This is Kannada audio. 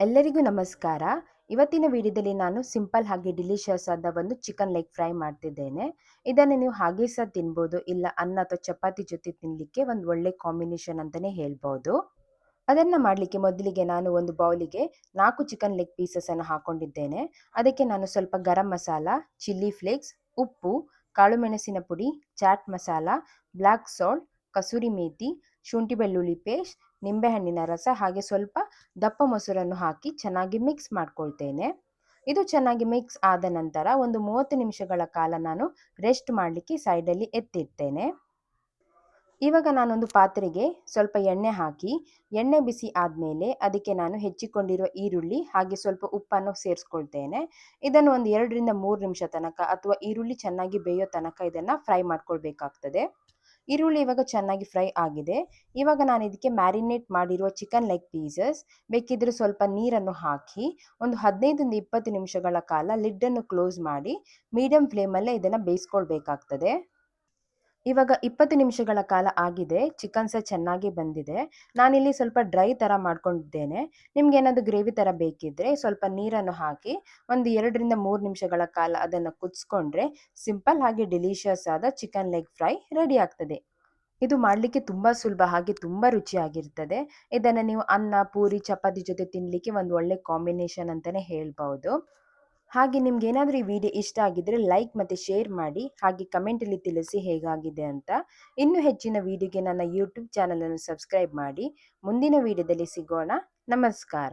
ಎಲ್ಲರಿಗೂ ನಮಸ್ಕಾರ. ಇವತ್ತಿನ ವಿಡಿಯೋದಲ್ಲಿ ನಾನು ಸಿಂಪಲ್ ಹಾಗೆ ಡಿಲಿಷಿಯಸ್ ಆದ ಒಂದು ಚಿಕನ್ ಲೆಗ್ ಫ್ರೈ ಮಾಡ್ತಿದ್ದೇನೆ. ಇದನ್ನು ನೀವು ಹಾಗೆ ಸಹ ತಿನ್ಬೋದು, ಇಲ್ಲ ಅನ್ನ ಅಥವಾ ಚಪಾತಿ ಜೊತೆ ತಿನ್ನಲಿಕ್ಕೆ ಒಂದು ಒಳ್ಳೆ ಕಾಂಬಿನೇಷನ್ ಅಂತಲೇ ಹೇಳ್ಬೋದು. ಅದನ್ನು ಮಾಡಲಿಕ್ಕೆ ಮೊದಲಿಗೆ ನಾನು ಒಂದು ಬೌಲಿಗೆ 4 ಚಿಕನ್ ಲೆಗ್ ಪೀಸಸನ್ನು ಹಾಕ್ಕೊಂಡಿದ್ದೇನೆ. ಅದಕ್ಕೆ ನಾನು ಸ್ವಲ್ಪ ಗರಂ ಮಸಾಲ, ಚಿಲ್ಲಿ ಫ್ಲೇಕ್ಸ್, ಉಪ್ಪು, ಕಾಳು ಮೆಣಸಿನ ಪುಡಿ, ಚಾಟ್ ಮಸಾಲ, ಬ್ಲ್ಯಾಕ್ ಸಾಲ್ಟ್, ಕಸೂರಿ ಮೇಥಿ, ಶುಂಠಿ ಬೆಳ್ಳುಳ್ಳಿ ಪೇಸ್ಟ್, ನಿಂಬೆಹಣ್ಣಿನ ರಸ ಹಾಗೆ ಸ್ವಲ್ಪ ದಪ್ಪ ಮೊಸರನ್ನು ಹಾಕಿ ಚೆನ್ನಾಗಿ ಮಿಕ್ಸ್ ಮಾಡ್ಕೊಳ್ತೇನೆ. ಇದು ಚೆನ್ನಾಗಿ ಮಿಕ್ಸ್ ಆದ ನಂತರ ಒಂದು 30 ನಿಮಿಷಗಳ ಕಾಲ ನಾನು ರೆಸ್ಟ್ ಮಾಡಲಿಕ್ಕೆ ಸೈಡಲ್ಲಿ ಎತ್ತಿಡ್ತೇನೆ. ಇವಾಗ ನಾನೊಂದು ಪಾತ್ರೆಗೆ ಸ್ವಲ್ಪ ಎಣ್ಣೆ ಹಾಕಿ, ಎಣ್ಣೆ ಬಿಸಿ ಆದಮೇಲೆ ಅದಕ್ಕೆ ನಾನು ಹೆಚ್ಚಿಕೊಂಡಿರುವ ಈರುಳ್ಳಿ ಹಾಗೆ ಸ್ವಲ್ಪ ಉಪ್ಪನ್ನು ಸೇರಿಸ್ಕೊಳ್ತೇನೆ. ಇದನ್ನು ಒಂದು 2ರಿಂದ 3 ನಿಮಿಷ ತನಕ ಅಥವಾ ಈರುಳ್ಳಿ ಚೆನ್ನಾಗಿ ಬೇಯೋ ತನಕ ಇದನ್ನು ಫ್ರೈ ಮಾಡ್ಕೊಳ್ಬೇಕಾಗ್ತದೆ. ಈರುಳ್ಳಿ ಇವಾಗ ಚೆನ್ನಾಗಿ ಫ್ರೈ ಆಗಿದೆ. ಇವಾಗ ನಾನು ಇದಕ್ಕೆ ಮ್ಯಾರಿನೇಟ್ ಮಾಡಿರುವ ಚಿಕನ್ ಲೆಗ್ ಪೀಸಸ್ ಬೇಕಿದ್ರೆ ಸ್ವಲ್ಪ ನೀರನ್ನು ಹಾಕಿ ಒಂದು 15ರಿಂದ 20 ನಿಮಿಷಗಳ ಕಾಲ ಲಿಡ್ಡನ್ನು ಕ್ಲೋಸ್ ಮಾಡಿ ಮೀಡಿಯಂ ಫ್ಲೇಮಲ್ಲೇ ಇದನ್ನು ಬೇಯಿಸ್ಕೊಳ್ಬೇಕಾಗ್ತದೆ. ಇವಾಗ 20 ನಿಮಿಷಗಳ ಕಾಲ ಆಗಿದೆ, ಚಿಕನ್ ಸಹ ಚೆನ್ನಾಗಿ ಬಂದಿದೆ. ನಾನಿಲ್ಲಿ ಸ್ವಲ್ಪ ಡ್ರೈ ಥರ ಮಾಡ್ಕೊಂಡಿದ್ದೇನೆ. ನಿಮ್ಗೆ ಏನಾದರೂ ಗ್ರೇವಿ ಥರ ಬೇಕಿದ್ದರೆ ಸ್ವಲ್ಪ ನೀರನ್ನು ಹಾಕಿ ಒಂದು 2ರಿಂದ 3 ನಿಮಿಷಗಳ ಕಾಲ ಅದನ್ನು ಕುದಿಸ್ಕೊಂಡ್ರೆ ಸಿಂಪಲ್ ಹಾಗೆ ಡಿಲಿಷಿಯಸ್ ಆದ ಚಿಕನ್ ಲೆಗ್ ಫ್ರೈ ರೆಡಿ ಆಗ್ತದೆ. ಇದು ಮಾಡಲಿಕ್ಕೆ ತುಂಬ ಸುಲಭ ಹಾಗೆ ತುಂಬ ರುಚಿಯಾಗಿರ್ತದೆ. ಇದನ್ನು ನೀವು ಅನ್ನ, ಪೂರಿ, ಚಪಾತಿ ಜೊತೆ ತಿನ್ನಲಿಕ್ಕೆ ಒಂದು ಒಳ್ಳೆ ಕಾಂಬಿನೇಷನ್ ಅಂತಲೇ ಹೇಳ್ಬೋದು. ಹಾಗೆ ನಿಮ್ಗೆ ಏನಾದರೂ ಈ ವಿಡಿಯೋ ಇಷ್ಟ ಆಗಿದ್ದರೆ ಲೈಕ್ ಮತ್ತು ಶೇರ್ ಮಾಡಿ, ಹಾಗೆ ಕಮೆಂಟಲ್ಲಿ ತಿಳಿಸಿ ಹೇಗಾಗಿದೆ ಅಂತ. ಇನ್ನೂ ಹೆಚ್ಚಿನ ವಿಡಿಯೋಗೆ ನನ್ನ ಯೂಟ್ಯೂಬ್ ಚಾನಲನ್ನು ಸಬ್ಸ್ಕ್ರೈಬ್ ಮಾಡಿ. ಮುಂದಿನ ವಿಡಿಯೋದಲ್ಲಿ ಸಿಗೋಣ. ನಮಸ್ಕಾರ.